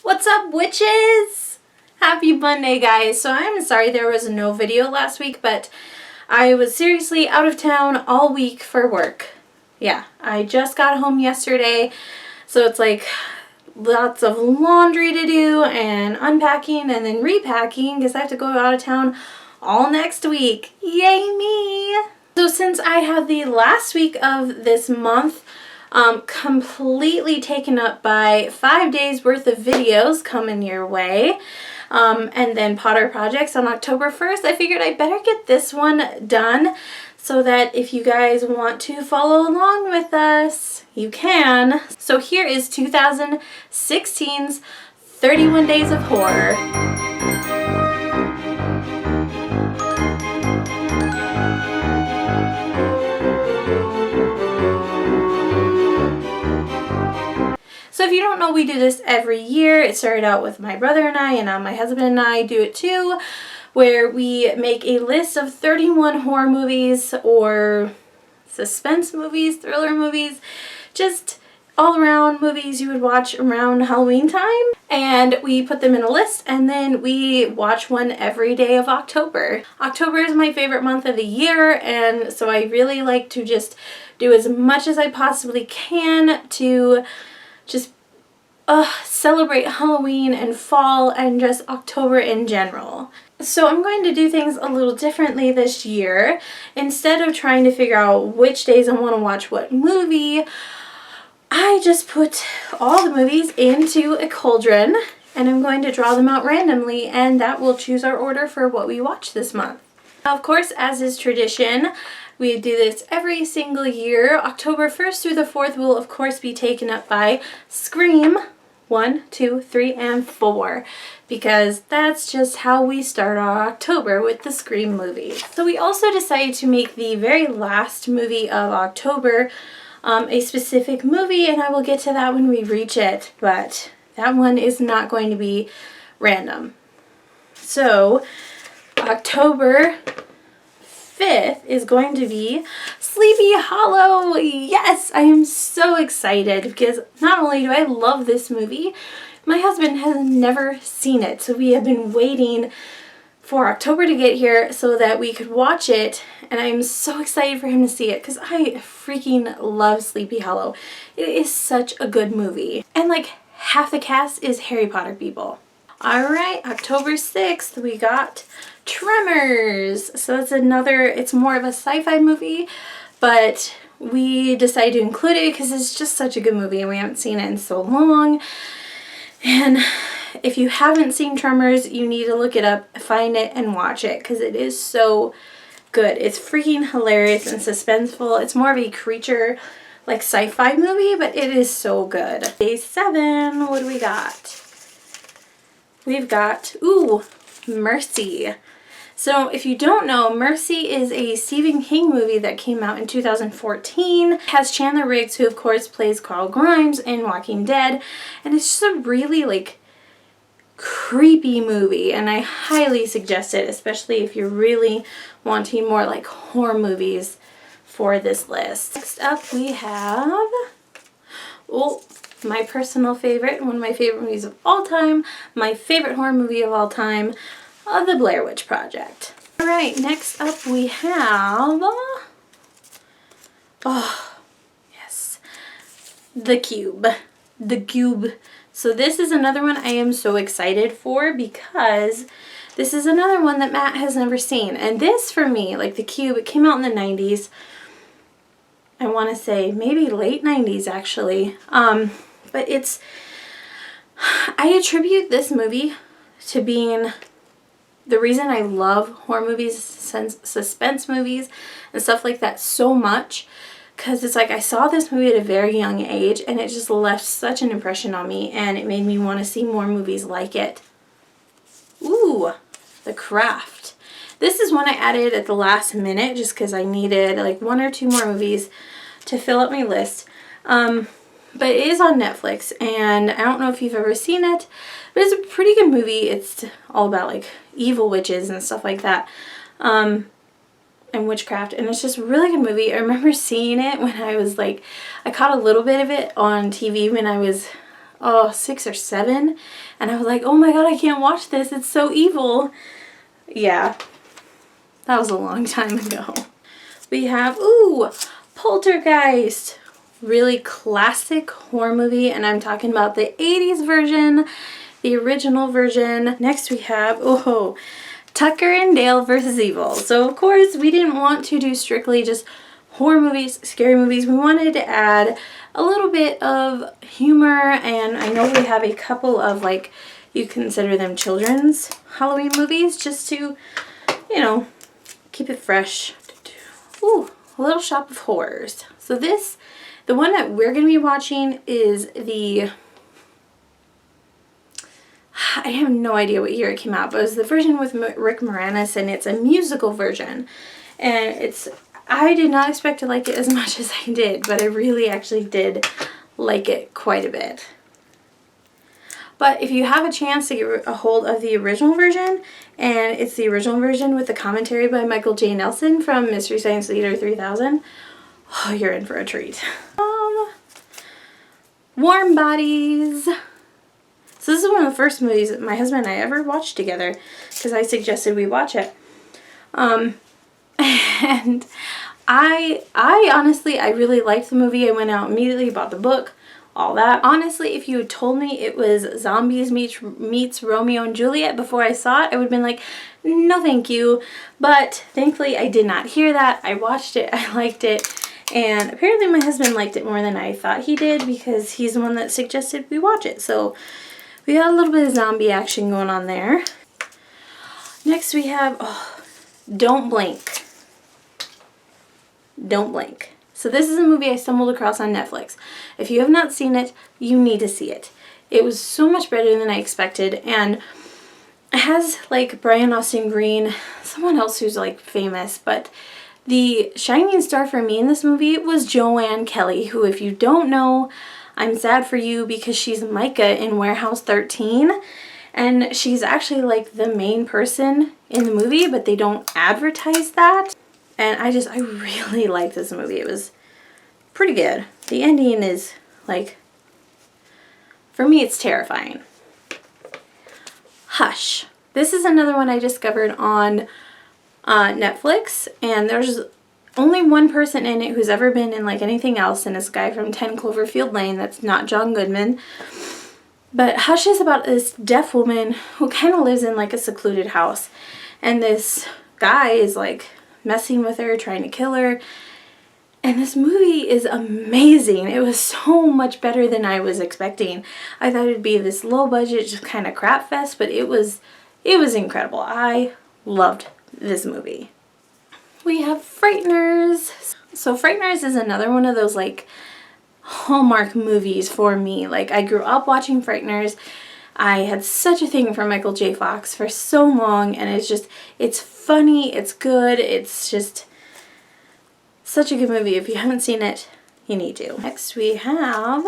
What's up, witches? Happy Monday, guys. So I'm sorry there was no video last week, but I was seriously out of town all week for work. Yeah, I just got home yesterday, so it's like lots of laundry to do and unpacking and then repacking because I have to go out of town all next week. Yay me! So since I have the last week of this month completely taken up by 5 days worth of videos coming your way, and then Potter projects on October 1st, I figured I better get this one done so that if you guys want to follow along with us, you can. So here is 2016's 31 Days of Horror. So if you don't know, we do this every year. It started out with my brother and I, and now my husband and I do it too, where we make a list of 31 horror movies or suspense movies, thriller movies, just all around movies you would watch around Halloween time. And we put them in a list and then we watch one every day of October. October is my favorite month of the year, and so I really like to just do as much as I possibly can to just celebrate Halloween and fall and just October in general. So I'm going to do things a little differently this year. Instead of trying to figure out which days I want to watch what movie, I just put all the movies into a cauldron and I'm going to draw them out randomly, and that will choose our order for what we watch this month. Now, of course, as is tradition, we do this every single year. October 1st through the 4th will, of course, be taken up by Scream 1, 2, 3, and 4, because that's just how we start our October with the Scream movies. So we also decided to make the very last movie of October a specific movie, and I will get to that when we reach it, but that one is not going to be random. So October 5th is going to be Sleepy Hollow. Yes, I am so excited because not only do I love this movie, my husband has never seen it, so we have been waiting for October to get here so that we could watch it, and I am so excited for him to see it because I freaking love Sleepy Hollow. It is such a good movie, and like half the cast is Harry Potter people. Alright, October 6th we got Tremors. So it's it's more of a sci-fi movie, but we decided to include it because it's just such a good movie and we haven't seen it in so long. And if you haven't seen Tremors, you need to look it up, find it, and watch it because it is so good. It's freaking hilarious and suspenseful. It's more of a creature, like sci-fi movie, but it is so good. Day 7, what do we got? We've got, Mercy. So if you don't know, Mercy is a Stephen King movie that came out in 2014. It has Chandler Riggs, who of course plays Carl Grimes in Walking Dead, and it's just a really creepy movie, and I highly suggest it, especially if you're really wanting more like horror movies for this list. Next up we have, my personal favorite, one of my favorite movies of all time, my favorite horror movie of all time, The Blair Witch Project. Alright, next up we have, yes, The Cube. The Cube. So this is another one I am so excited for because this is another one that Matt has never seen. And this, for me, like The Cube, it came out in the 90s. I want to say maybe late 90s actually. But I attribute this movie to being the reason I love horror movies, suspense movies, and stuff like that so much. Because it's like I saw this movie at a very young age and it just left such an impression on me, and it made me want to see more movies like it. Ooh, The Craft. This is one I added at the last minute just because I needed like 1 or 2 more movies to fill up my list. But it is on Netflix, and I don't know if you've ever seen it, but it's a pretty good movie. It's all about like evil witches and stuff like that, and witchcraft, and it's just a really good movie. I remember seeing it when I was like, I caught a little bit of it on TV when I was 6 or 7. And I was like, oh my god, I can't watch this. It's so evil. Yeah. That was a long time ago. We have, Poltergeist. Really classic horror movie, and I'm talking about the 80s version, the original version. Next we have, Tucker and Dale versus Evil. So of course we didn't want to do strictly just horror movies, scary movies. We wanted to add a little bit of humor, and I know we have a couple of, like, you consider them children's Halloween movies, just to, you know, keep it fresh. Ooh, a little shop of horrors. So the one that we're going to be watching is I have no idea what year it came out, but it was the version with Rick Moranis, and it's a musical version. And I did not expect to like it as much as I did, but I really actually did like it quite a bit. But if you have a chance to get a hold of the original version, and it's the original version with the commentary by Michael J. Nelson from Mystery Science Theater 3000, you're in for a treat. Warm Bodies. So this is one of the first movies that my husband and I ever watched together, because I suggested we watch it. And I honestly, I really liked the movie. I went out immediately, bought the book, all that. Honestly, if you had told me it was zombies meets Romeo and Juliet before I saw it, I would have been like, no thank you. But thankfully I did not hear that. I watched it, I liked it, and apparently my husband liked it more than I thought he did, because he's the one that suggested we watch it. So we got a little bit of zombie action going on there. Next we have Don't Blink. Don't Blink. So this is a movie I stumbled across on Netflix. If you have not seen it, you need to see it. It was so much better than I expected, and it has, like, Brian Austin Green, someone else who's, like, famous, but the shining star for me in this movie was Joanne Kelly, who, if you don't know, I'm sad for you, because she's Micah in Warehouse 13, and she's actually, like, the main person in the movie, but they don't advertise that. And I really liked this movie. It was pretty good. The ending is, like, for me, it's terrifying. Hush. This is another one I discovered on Netflix, and there's only one person in it who's ever been in, like, anything else, and it's a guy from 10 Cloverfield Lane. That's not John Goodman. But Hush is about this deaf woman who kind of lives in, like, a secluded house, and this guy is, like, messing with her, trying to kill her. And this movie is amazing. It was so much better than I was expecting. I thought it'd be this low budget, just kind of crap fest, but it was incredible. I loved this movie. We have Frightners. So Frightners is another one of those, like, Hallmark movies for me. Like, I grew up watching Frightners. I had such a thing for Michael J. Fox for so long, and it's funny, it's good, it's just such a good movie. If you haven't seen it, you need to. Next we have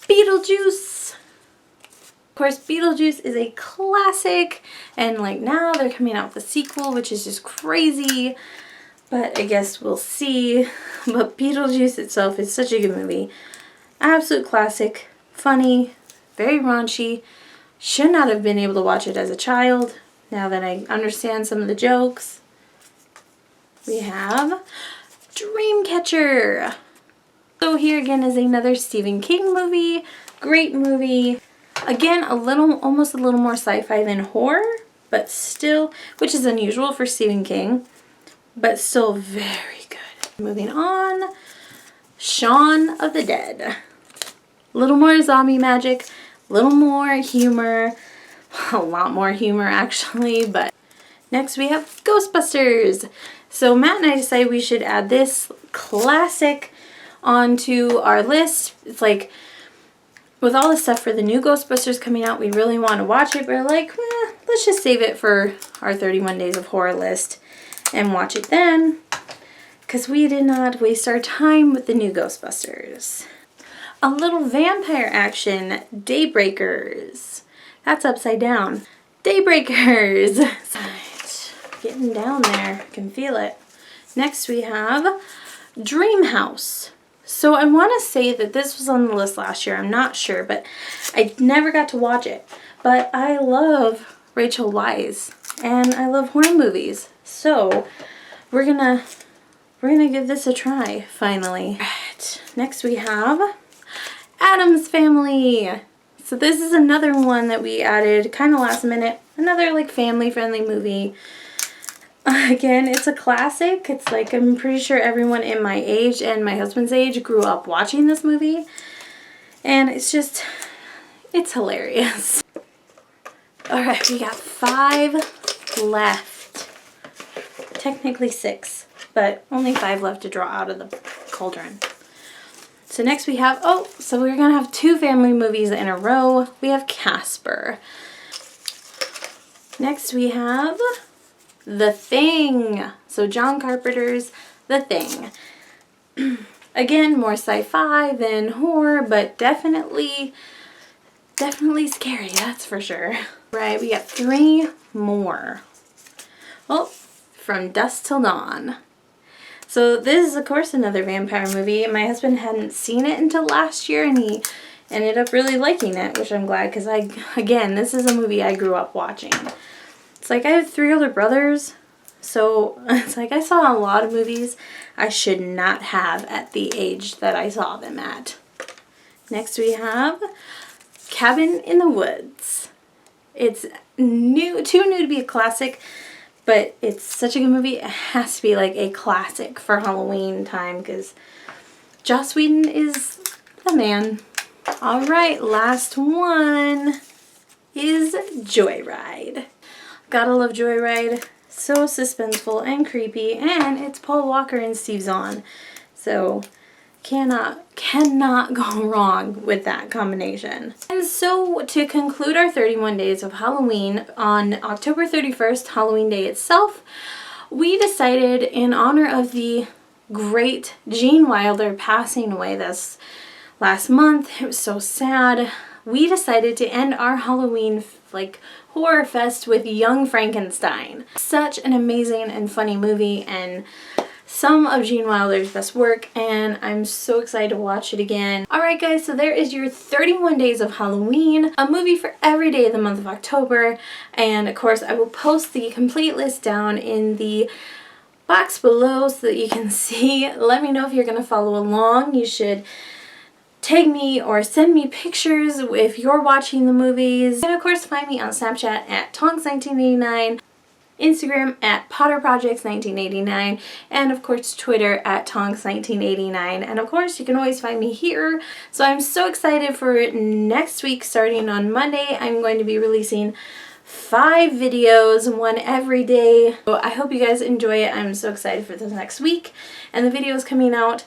Beetlejuice. Of course, Beetlejuice is a classic, and, like, now they're coming out with a sequel, which is just crazy, but I guess we'll see. But Beetlejuice itself is such a good movie. Absolute classic, funny, very raunchy. Should not have been able to watch it as a child, now that I understand some of the jokes. We have Dreamcatcher. So here again is another Stephen King movie. Great movie. Again, almost a little more sci-fi than horror, but still, which is unusual for Stephen King, but still very good. Moving on, Shaun of the Dead. A little more zombie magic, a little more humor, a lot more humor actually, but next we have Ghostbusters. So Matt and I decided we should add this classic onto our list. It's like, with all the stuff for the new Ghostbusters coming out, we really want to watch it, but we're like, let's just save it for our 31 Days of Horror list and watch it then, because we did not waste our time with the new Ghostbusters. A little vampire action, Daybreakers. That's upside down. Daybreakers. Right, getting down there. I can feel it. Next we have Dream House. So I want to say that this was on the list last year. I'm not sure, but I never got to watch it. But I love Rachel Weisz and I love horror movies. So we're gonna give this a try finally. Right. Next we have Addams Family. So this is another one that we added kind of last minute. Another like family friendly movie. Again, it's a classic. It's like, I'm pretty sure everyone in my age and my husband's age grew up watching this movie. And it's just, it's hilarious. Alright, we got 5 left. Technically 6, but only 5 left to draw out of the cauldron. So next we have, so we're going to have 2 family movies in a row. We have Casper. Next we have The Thing. So John Carpenter's The Thing. Again, more sci-fi than horror, but definitely scary, that's for sure. Right, we got 3 more. Oh, From Dusk Till Dawn. So this is, of course, another vampire movie. My husband hadn't seen it until last year, and he ended up really liking it, which I'm glad, because again, this is a movie I grew up watching. It's like I have 3 older brothers, so it's like I saw a lot of movies I should not have at the age that I saw them at. Next we have Cabin in the Woods. It's new, too new to be a classic, but it's such a good movie. It has to be like a classic for Halloween time because Joss Whedon is the man. Alright, last one is Joyride. Gotta love Joyride. So suspenseful and creepy, and it's Paul Walker and Steve Zahn. So cannot go wrong with that combination. And so to conclude our 31 days of Halloween, on October 31st, Halloween Day itself, we decided in honor of the great Gene Wilder passing away this last month, it was so sad, we decided to end our Halloween like horror fest with Young Frankenstein. Such an amazing and funny movie and some of Gene Wilder's best work, and I'm so excited to watch it again. Alright guys, so there is your 31 days of Halloween, a movie for every day of the month of October, and of course I will post the complete list down in the box below so that you can see. Let me know if you're going to follow along. You should tag me or send me pictures if you're watching the movies. And of course find me on Snapchat at Tonks1989, Instagram at PotterProjects1989, and of course Twitter at Tonks1989. And of course you can always find me here. So I'm so excited for next week. Starting on Monday, I'm going to be releasing 5 videos, 1 every day. So I hope you guys enjoy it. I'm so excited for this next week and the videos coming out.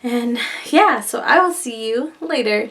And yeah, so I will see you later.